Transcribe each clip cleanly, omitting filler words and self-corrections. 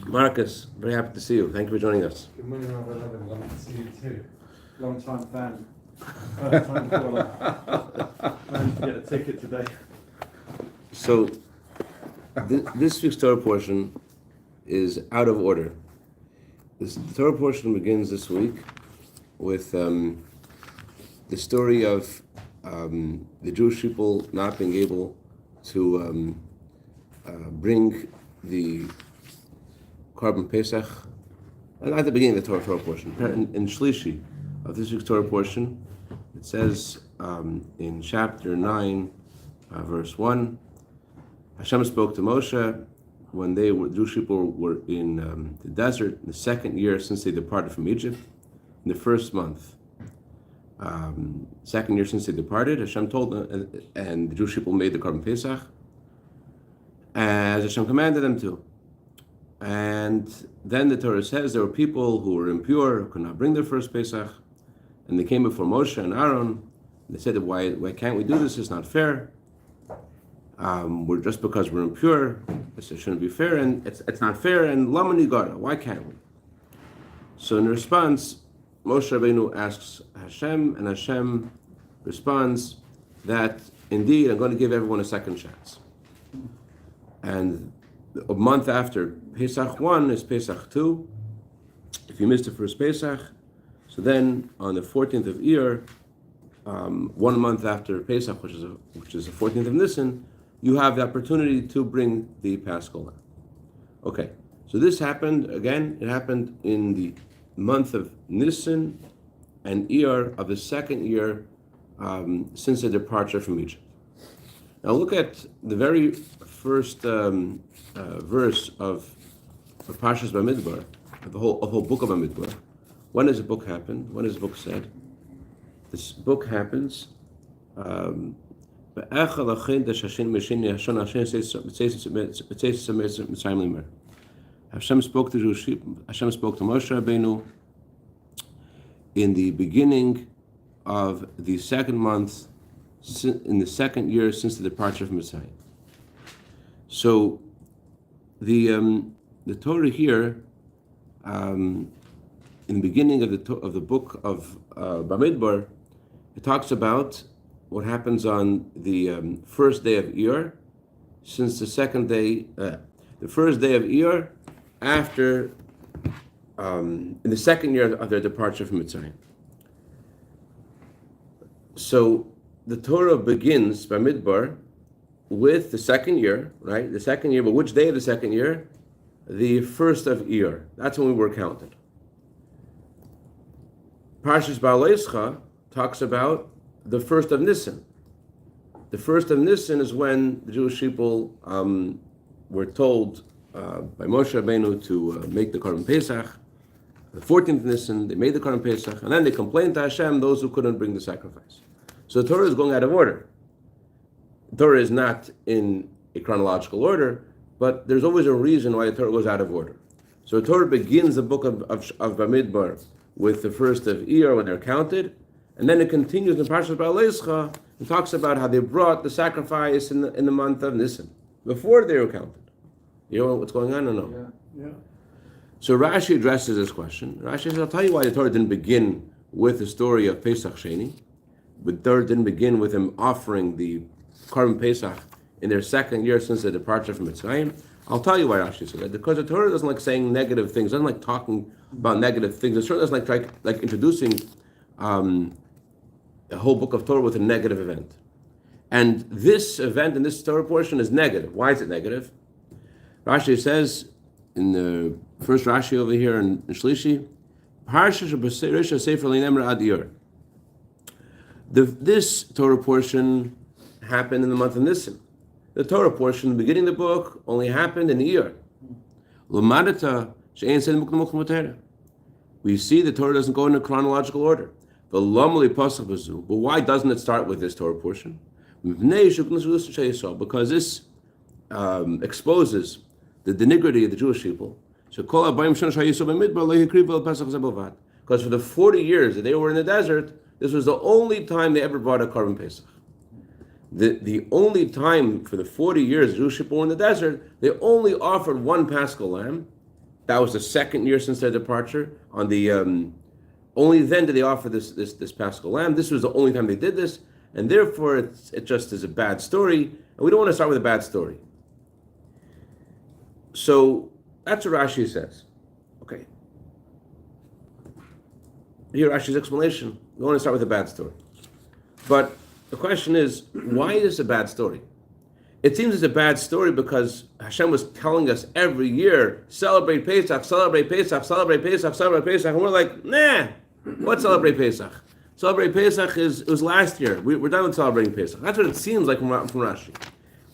Marcus, very happy to see you. Thank you for joining us. Good morning, Rabbi. Lovely to see you too. Long time fan. First time caller. Managed to get a ticket today. So, this week's Torah portion is out of order. The Torah portion begins this week with the story of the Jewish people not being able to bring the Korban Pesach, and at the beginning of the Torah portion. In Shlishi of this week's Torah portion, it says in chapter 9, verse 1, Hashem spoke to Moshe when the Jewish people were in the desert, in the second year since they departed from Egypt, in the first month. Second year since they departed, Hashem told them, and the Jewish people made the Korban Pesach, as Hashem commanded them to. And then the Torah says there were people who were impure, who could not bring their first Pesach, and they came before Moshe and Aaron, and they said, why can't we do this? It's not fair. We're just because we're impure, this shouldn't be fair, and it's not fair, and Lama Nigara, why can't we? So in response, Moshe Rabbeinu asks Hashem, and Hashem responds that indeed I'm going to give everyone a second chance. And a month after Pesach 1 is Pesach 2. If you missed the first Pesach, so then on the 14th of Iyar, 1 month after Pesach, which is the 14th of Nisan, you have the opportunity to bring the Paschal Lamb. Okay, so this happened again. It happened in the month of Nisan and Iyar of the second year since the departure from Egypt. Now look at the very first verse of Parshat Bamidbar, the whole book of Bamidbar. When does the book happen? When is the book said? This book happens. Hashem spoke to Moshe Rabbeinu in the beginning of the second month, in the second year since the departure from Mitzrayim. So the Torah here, in the beginning of the book of Bamidbar, it talks about what happens on the first day of Iyar, since the second day, the first day of Iyar, after in the second year of their departure from Mitzrayim. So the Torah begins Bamidbar with the second year, right? The second year, but which day of the second year? The first of Iyar. That's when we were counted. Parshas Bahalotcha talks about the first of Nisan. The first of Nisan is when the Jewish people were told by Moshe Rabbeinu to make the Korban Pesach. The 14th of Nisan, they made the Korban Pesach, and then they complained to Hashem, those who couldn't bring the sacrifice. So the Torah is going out of order. The Torah is not in a chronological order, but there's always a reason why the Torah goes out of order. So the Torah begins the book of Bamidbar with the first of Iyar when they're counted, and then it continues in Parshat Bahalotcha and talks about how they brought the sacrifice in the month of Nisan, before they were counted. You know what's going on or no? Yeah. So Rashi addresses this question. Rashi says, I'll tell you why the Torah didn't begin with the story of Pesach Sheni. The Torah didn't begin with them offering the Korban Pesach in their second year since the departure from Mitzrayim. I'll tell you why Rashi said that. Because the Torah doesn't like saying negative things, doesn't like talking about negative things. The Torah doesn't like introducing a whole book of Torah with a negative event. And this event in this Torah portion is negative. Why is it negative? Rashi says in the first Rashi over here in Shlishi, this Torah portion happened in the month of Nisan. The Torah portion, the beginning of the book, only happened in Iyar. We see the Torah doesn't go in a chronological order. But why doesn't it start with this Torah portion? Because this exposes the iniquity of the Jewish people. Because for the 40 years that they were in the desert, this was the only time they ever brought a Korban Pesach. The only time for the 40 years the Jewish people were in the desert, they only offered one Paschal lamb. That was the second year since their departure. On the only then did they offer this Paschal lamb. This was the only time they did this, and therefore it just is a bad story. And we don't want to start with a bad story. So that's what Rashi says. Okay. Here Rashi's explanation. We want to start with a bad story, but the question is, why is this a bad story? It seems it's a bad story because Hashem was telling us every year, celebrate Pesach, celebrate Pesach, celebrate Pesach, celebrate Pesach, and we're like, nah, what celebrate Pesach? Celebrate Pesach it was last year. We're done with celebrating Pesach. That's what it seems like from Rashi.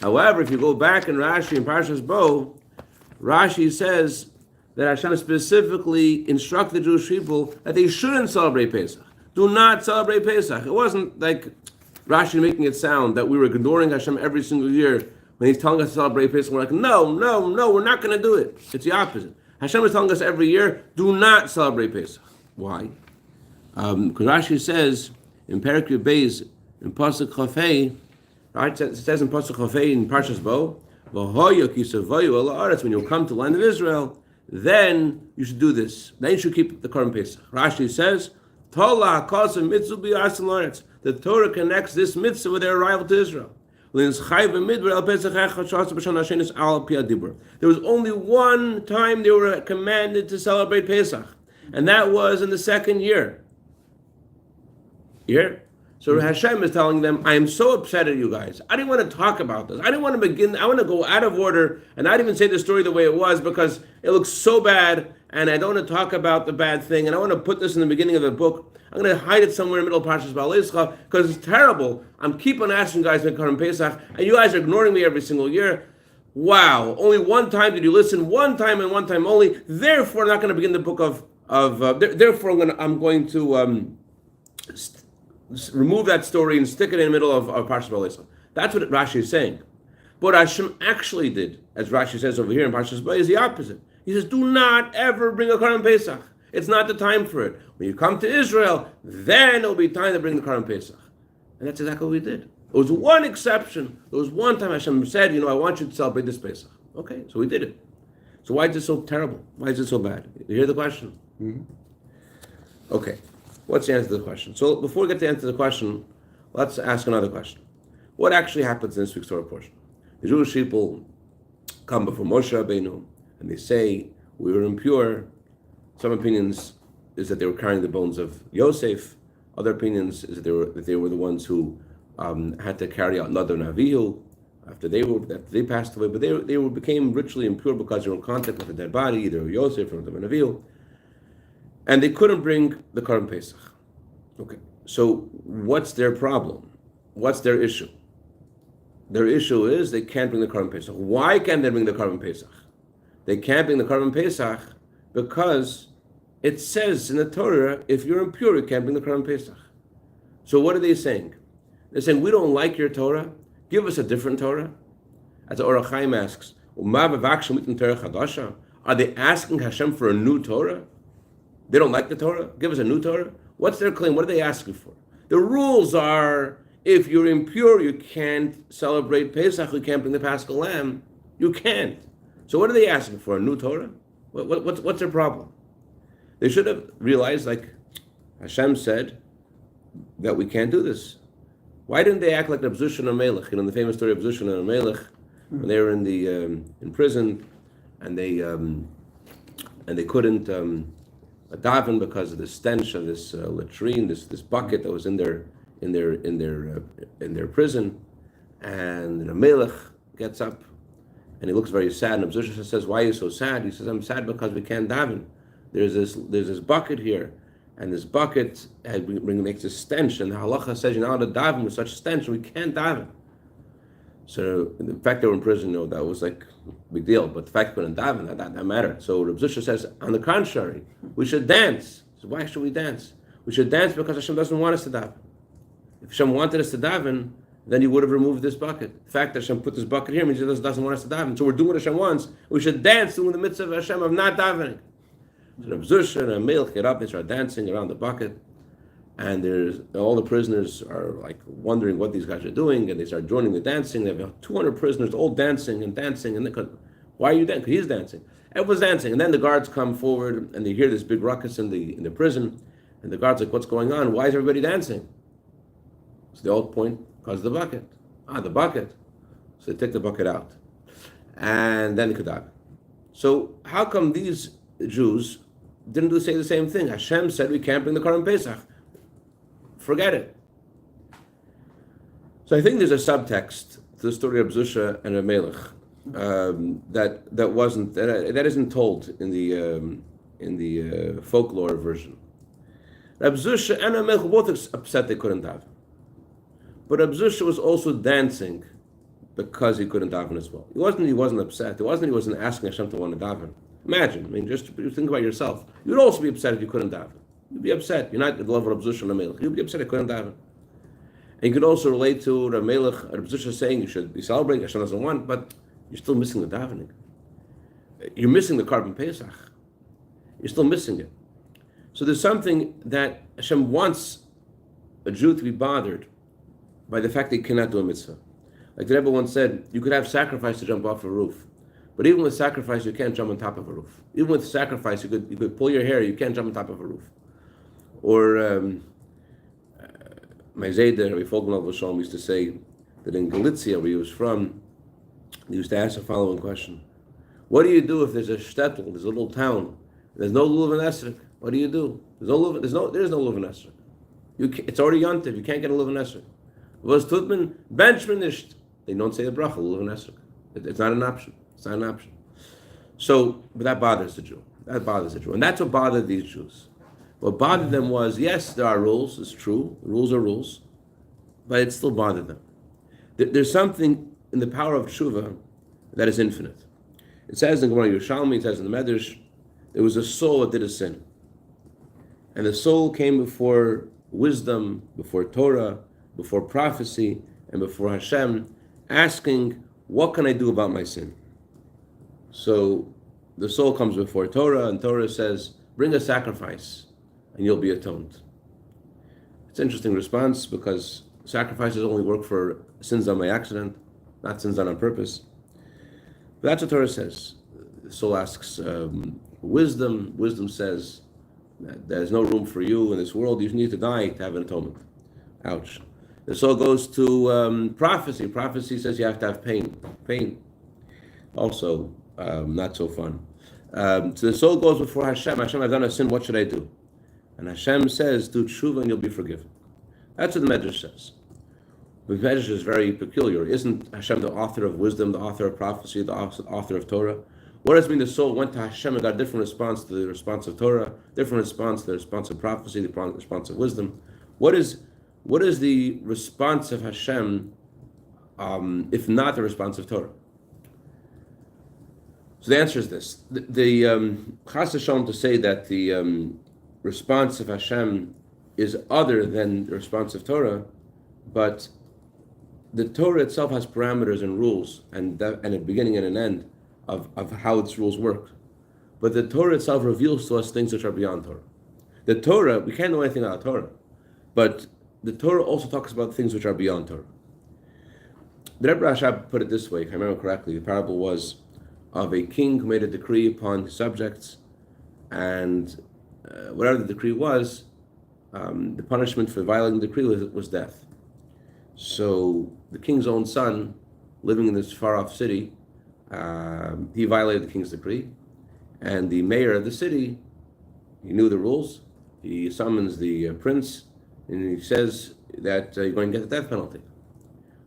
However, if you go back in Rashi, in Parshas Bo, Rashi says that Hashem specifically instructed the Jewish people that they shouldn't celebrate Pesach. Do not celebrate Pesach. It wasn't like Rashi making it sound that we were ignoring Hashem every single year when He's telling us to celebrate Pesach. We're like, no, we're not going to do it. It's the opposite. Hashem is telling us every year, do not celebrate Pesach. Why? Because Rashi says in Perek Yud Beis, in Pasuk Chafei, right? It says in Pasuk Chafei in Parshas Bo, when you come to the land of Israel, then you should do this. Then you should keep the Korban Pesach. Rashi says, the Torah connects this mitzvah with their arrival to Israel. There was only one time they were commanded to celebrate Pesach, and that was in the second year. Here? So Hashem is telling them, I am so upset at you guys. I didn't want to talk about this. I didn't want to begin. I want to go out of order and not even say the story the way it was because it looks so bad and I don't want to talk about the bad thing. And I want to put this in the beginning of the book. I'm going to hide it somewhere in the middle of Parshas Bahalotcha because it's terrible. I'm keep on asking you guys to Korban Pesach and you guys are ignoring me every single year. Wow. Only one time did you listen, one time and one time only. Therefore, I'm not going to begin the book therefore, I'm going to remove that story and stick it in the middle of Parshas Bahalotcha. That's what Rashi is saying. But Hashem actually did, as Rashi says over here in Parshas Bahalotcha, is the opposite. He says, do not ever bring a Korban Pesach. It's not the time for it. When you come to Israel, then it'll be time to bring the Korban Pesach. And that's exactly what we did. There was one exception. There was one time Hashem said, I want you to celebrate this Pesach. Okay, so we did it. So why is it so terrible? Why is it so bad? You hear the question? Mm-hmm. Okay. What's the answer to the question? So before we get to answer the question, let's ask another question. What actually happens in this week's Torah portion? The Jewish people come before Moshe Rabbeinu and they say, we were impure. Some opinions is that they were carrying the bones of Yosef. Other opinions is that they were the ones who had to carry out Nadav and Avihu after they passed away. But they became ritually impure because they were in contact with a dead body, either Yosef or Nadav and Avihu. And they couldn't bring the Korban Pesach. Okay, so what's their problem? What's their issue? Their issue is they can't bring the Korban Pesach. Why can't they bring the Korban Pesach? They can't bring the Korban Pesach because it says in the Torah, if you're impure, you can't bring the Korban Pesach. So what are they saying? They're saying, we don't like your Torah. Give us a different Torah. As the Orach Chaim asks, are they asking Hashem for a new Torah? They don't like the Torah? Give us a new Torah? What's their claim? What are they asking for? The rules are, if you're impure, you can't celebrate Pesach, you can't bring the Paschal Lamb. You can't. So what are they asking for? A new Torah? What's their problem? They should have realized, like Hashem said, that we can't do this. Why didn't they act like Reb Zushan HaMelech? The famous story of Zushan HaMelech, when they were in prison, and they couldn't daven because of the stench of this latrine, this bucket that was in their prison. And the Melech gets up and he looks very sad. And Abzusha says, "Why are you so sad?" He says, "I'm sad because we can't daven. There's this bucket here, and this bucket makes this stench. And the halacha says you're not allowed to daven with such stench, and we can't daven." So the fact they were in prison, that was like a big deal. But the fact they couldn't daven, that mattered. So Reb Zusha says, on the contrary, we should dance. So why should we dance? We should dance because Hashem doesn't want us to daven. If Hashem wanted us to daven, then He would have removed this bucket. The fact that Hashem put this bucket here means He doesn't want us to daven. So we're doing what Hashem wants. We should dance in the midst of Hashem of not davening. So Reb Zusha and Melech get up and start dancing around the bucket. and there's all the prisoners are like wondering what these guys are doing, and they start joining the dancing. They have 200 prisoners all dancing, and why are you dancing? Because he's dancing. Everyone's dancing, and then the guards come forward, and they hear this big ruckus in the prison, and the guards are like, what's going on? Why is everybody dancing? So they all point because of the bucket. The bucket. So they take the bucket out, and then they could die. So how come these Jews didn't say the same thing? Hashem said we can't bring the Korban Pesach. Forget it. So I think there's a subtext to the story of Zusha and Melech that isn't told in the folklore version. Reb Zusha and Melech both upset they couldn't daven, but Reb Zusha was also dancing because he couldn't daven as well. He wasn't upset. He wasn't asking Hashem to want to daven. Imagine, just think about yourself. You'd also be upset if you couldn't daven. You'd be upset. You're not at the level of Zusha and Melech. You'd be upset if you couldn't daven. And you could also relate to Reb Melech, Reb Zusha saying you should be celebrating, Hashem doesn't want, but you're still missing the davening. You're missing the Korban Pesach. You're still missing it. So there's something that Hashem wants a Jew to be bothered by the fact that he cannot do a mitzvah. Like the Rebbe once said, you could have sacrifice to jump off a roof, but even with sacrifice, you can't jump on top of a roof. Even with sacrifice, you could pull your hair, you can't jump on top of a roof. Or my Zayda, Rabbi Fogelnov Shalom, used to say that in Galicia, where he was from, he used to ask the following question: what do you do if there's a shtetl, there's a little town, there's no lulav and esrog? What do you do? There's no lulav and esrog. It's already yontiv. You can't get a lulav and esrog. Was tutman benchman nicht? They don't say the bracha lulav and esrog. It's not an option. It's not an option. So, but that bothers the Jew. And that's what bothered these Jews. What bothered them was, yes, there are rules. It's true. Rules are rules, but it still bothered them. There's something in the power of tshuva that is infinite. It says in Gemara Yerushalmi, it says in the Medrash, there was a soul that did a sin. And the soul came before wisdom, before Torah, before prophecy, and before Hashem, asking, what can I do about my sin? So the soul comes before Torah, and Torah says, bring a sacrifice, and you'll be atoned. It's an interesting response, because sacrifices only work for sins done by accident, not sins done on purpose. But that's what Torah says. The soul asks wisdom. Wisdom says that there's no room for you in this world. You need to die to have an atonement. Ouch. The soul goes to prophecy. Prophecy says you have to have pain. Pain. Also, not so fun. So the soul goes before Hashem. Hashem, I've done a sin. What should I do? And Hashem says, do tshuva and you'll be forgiven. That's what the Medrash says. The Medrash is very peculiar. Isn't Hashem the author of wisdom, the author of prophecy, the author of Torah? What does it mean the soul went to Hashem and got a different response to the response of Torah, different response to the response of prophecy, the response of wisdom? What is the response of Hashem if not the response of Torah? So the answer is this. The Chas Hashem to say that the response of Hashem is other than the response of Torah, but the Torah itself has parameters and rules and a beginning and an end of how its rules work. But the Torah itself reveals to us things which are beyond Torah. The Torah, we can't know anything about Torah, but the Torah also talks about things which are beyond Torah. The Rebbe Rashab put it this way, if I remember correctly. The parable was of a king who made a decree upon his subjects, and whatever the decree was, the punishment for violating the decree was death. So the king's own son, living in this far-off city, he violated the king's decree, and the mayor of the city, he knew the rules. He summons the prince, and he says that you're going to get the death penalty.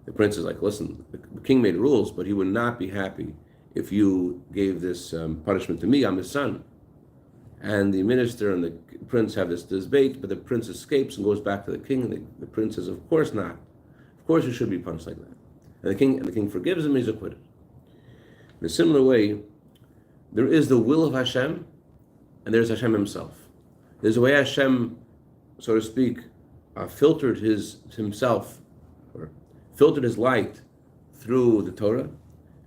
The prince is like, listen, the king made rules, but he would not be happy if you gave this punishment to me. I'm his son. And the minister and the prince have this debate, but the prince escapes and goes back to the king. And the prince says, of course not. Of course you should be punished like that. And the king forgives him, he's acquitted. In a similar way, there is the will of Hashem, and there's Hashem himself. There's a way Hashem, so to speak, filtered himself, or filtered his light through the Torah,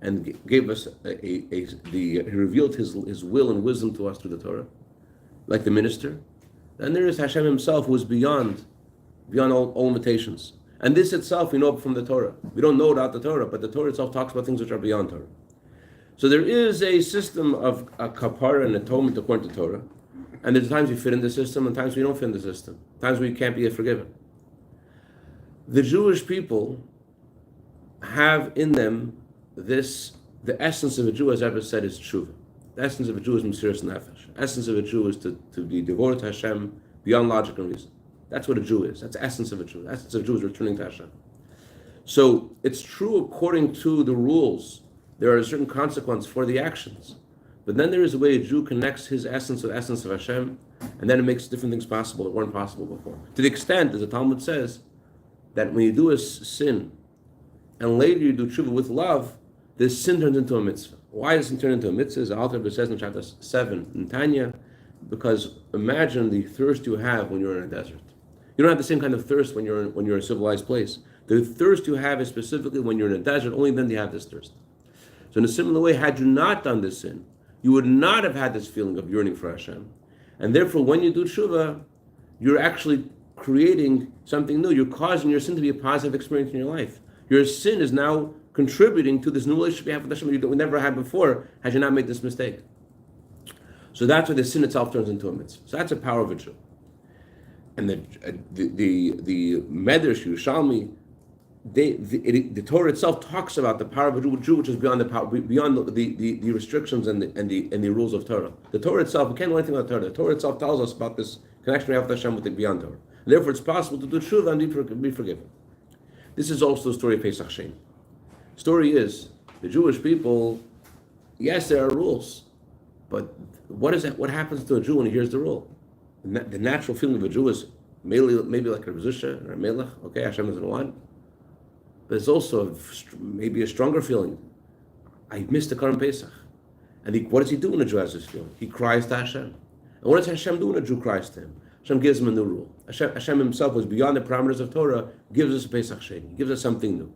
and gave us he revealed his will and wisdom to us through the Torah, like the minister. Then there is Hashem himself, who is beyond all limitations. And this itself we know from the Torah. We don't know about the Torah, but the Torah itself talks about things which are beyond Torah. So there is a system of a kapara and atonement according to Torah. And there's times we fit in the system and times we don't fit in the system. Times we can't be forgiven. The Jewish people have in them this, the essence of a Jew, as ever said, is tshuva. The essence of a Jew is Mesiras Nefesh. The essence of a Jew is to be devoted to Hashem beyond logic and reason. That's what a Jew is. That's the essence of a Jew. The essence of a Jew is returning to Hashem. So it's true according to the rules. There are a certain consequence for the actions. But then there is a way a Jew connects his essence with the essence of Hashem, and then it makes different things possible that weren't possible before. To the extent, as the Talmud says, that when you do a sin, and later you do tshuva with love, this sin turns into a mitzvah. Why does it turn into a mitzvah? As the Alter Rebbe says in chapter 7 in Tanya, because imagine the thirst you have when you're in a desert. You don't have the same kind of thirst when you're in a civilized place. The thirst you have is specifically when you're in a desert, only then do you have this thirst. So in a similar way, had you not done this sin, you would not have had this feeling of yearning for Hashem. And therefore, when you do tshuva, you're actually creating something new. You're causing your sin to be a positive experience in your life. Your sin is now contributing to this new relationship you have with Hashem you never had before, had you not made this mistake. So that's why the sin itself turns into a mitzvah. So that's the power of a Jew. And the Medrash Yerushalmi, the Torah itself talks about the power of a Jew, which is beyond the power, beyond the restrictions and the rules of Torah. The Torah itself, we can't know anything about Torah. The Torah itself tells us about this connection we have with Hashem with the beyond Torah. And therefore, it's possible to do tshuva and be forgiven. This is also the story of Pesach Sheni. Story is the Jewish people. Yes, there are rules, but what is that? What happens to a Jew when he hears the rule? The natural feeling of a Jew is maybe like a Rebbe or a Melech. Okay, Hashem doesn't want. But there's also maybe a stronger feeling. I missed the Karm Pesach. And what does he do when a Jew has this feeling? He cries to Hashem. And what does Hashem do when a Jew cries to him? Hashem gives him a new rule. Hashem himself was beyond the parameters of Torah, gives us a Pesach Sheni, gives us something new.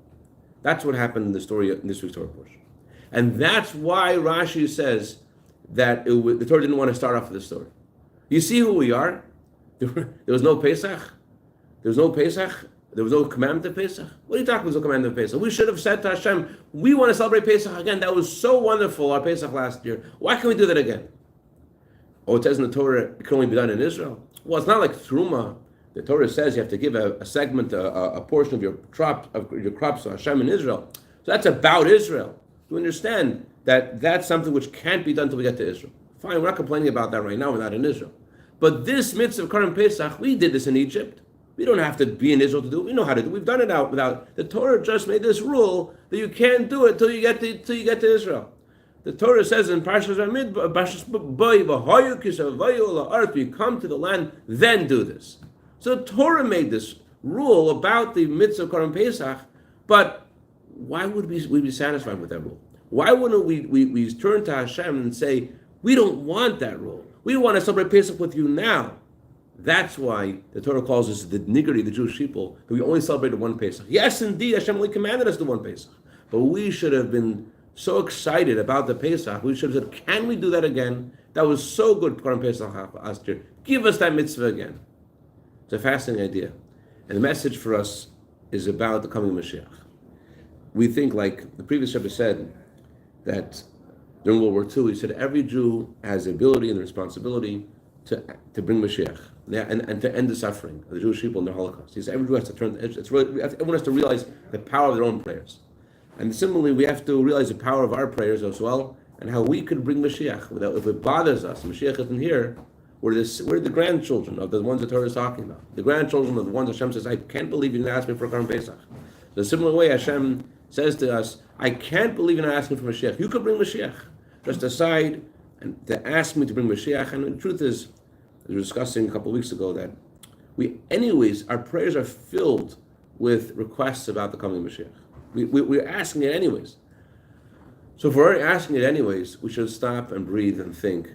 That's what happened in the story in this week's Torah portion. And that's why Rashi says that the Torah didn't want to start off with this story. You see who we are? There was no Pesach. There was no Pesach. There was no commandment of Pesach. What are you talking about? There was no commandment of Pesach. We should have said to Hashem, we want to celebrate Pesach again. That was so wonderful, our Pesach last year. Why can't we do that again? Oh, it says in the Torah, it can only be done in Israel. Well, it's not like Truma. The Torah says you have to give a segment, a portion of your crops to Hashem in Israel. So that's about Israel. To understand that that's something which can't be done until we get to Israel. Fine, we're not complaining about that right now. We're not in Israel. But this mitzvah of Karim Pesach, we did this in Egypt. We don't have to be in Israel to do it. We know how to do it. We've done it out without. The Torah just made this rule that you can't do it till you get to Israel. The Torah says in Parshat you come to the land, then do this. So the Torah made this rule about the mitzvah of Karim Pesach, but why would we be satisfied with that rule? Why wouldn't we turn to Hashem and say, we don't want that rule. We want to celebrate Pesach with you now. That's why the Torah calls us the niggeri, the Jewish people, that we only celebrated one Pesach. Yes, indeed, Hashem only commanded us to one Pesach. But we should have been so excited about the Pesach. We should have said, can we do that again? That was so good, Karim Pesach last year. Give us that mitzvah again. It's a fascinating idea. And the message for us is about the coming Mashiach. We think, like the previous Rebbe said, that during World War II, he said every Jew has the ability and the responsibility to bring Mashiach and to end the suffering of the Jewish people in the Holocaust. He said every Jew has to turn. Everyone has to realize the power of their own prayers, and similarly, we have to realize the power of our prayers as well, and how we could bring Mashiach. If it bothers us, Mashiach isn't here. We're the grandchildren of the ones the Torah is talking about. The grandchildren of the ones Hashem says, I can't believe you didn't ask me for Karim Pesach. So a similar way, Hashem says to us, I can't believe you're not asking for Mashiach. You could bring Mashiach. Just decide and to ask me to bring Mashiach. And the truth is, as we were discussing a couple of weeks ago, that our prayers are filled with requests about the coming Mashiach. We're asking it anyways. So if we're already asking it anyways, we should stop and breathe and think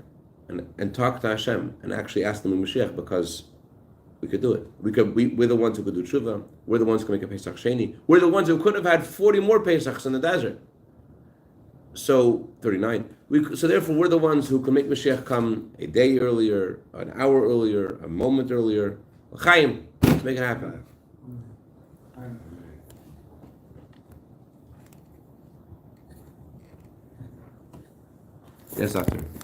and talk to Hashem and actually ask them in Mashiach, because we could do it. We're the ones who could do tshuva. We're the ones who can make a Pesach Sheni. We're the ones who could have had 40 more Pesachs in the desert. So 39. So therefore, we're the ones who can make Mashiach come a day earlier, an hour earlier, a moment earlier. Chaim, let's make it happen. Yes, doctor.